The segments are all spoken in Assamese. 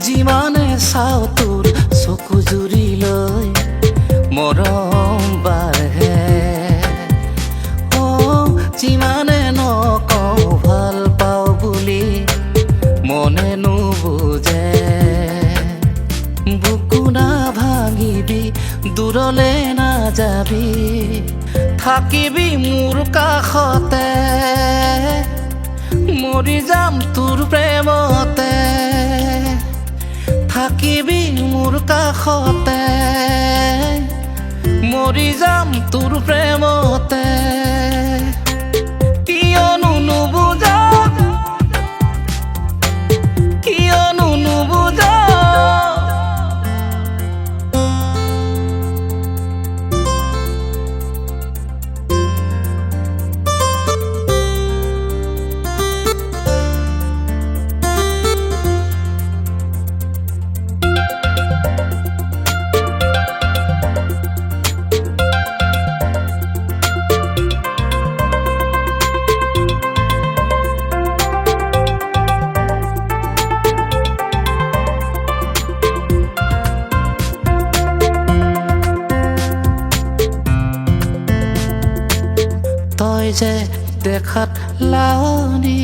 যিমানে চাও তোৰ চকু জুৰি লৈ মৰম বাঢ়ে যিমানে নকওঁ ভাল পাওঁ বুলি মনে নুবুজে বুকু না ভাঙিবি দূৰলে নাযাবি থাকিবি মোৰ কাষতে মৰি যাম তোৰ প্ৰেমতে থাকিবি মোৰ কাষতে মৰি যাম তোৰ প্ৰেমতে কিয়নো নুবুজা কিয়নো নুবুজা তই যে দেখাত লাৱনী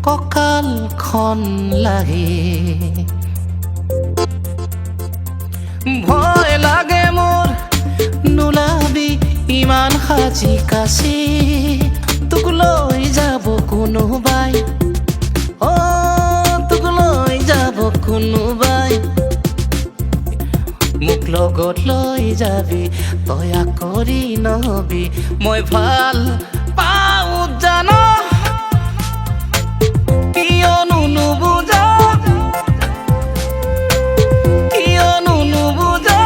কঁকালখন লাগি ভয় লাগে মোৰ নোলাবি ইমান সাজি কাচি তোক লৈ যাব কোনোবাই তোক লৈ যাব কোনোবাই মোক লগত লৈ যাবি দয়া কৰি নহবি মই ভাল পাওঁ জান কিয়নো নুবুজা কিয়নো নুবুজা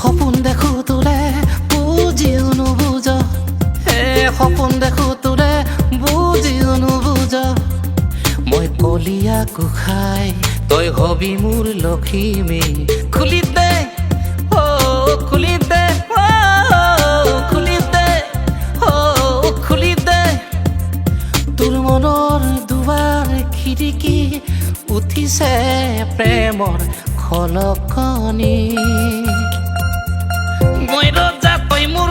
সপোন দেখো তোৰে বুজিও নুবুজ সপোন দেখো তোৰে বুজিও নুবুজ মই কলিয়া কুখাই তই হবি মোৰ লখিমী খুলি দে খুলি দে খুলি দে খুলি দে তোৰ মনৰ দুৱাৰ খিৰিকী উঠিছে প্ৰেমৰ খলকনি মই ৰজা তই মোৰ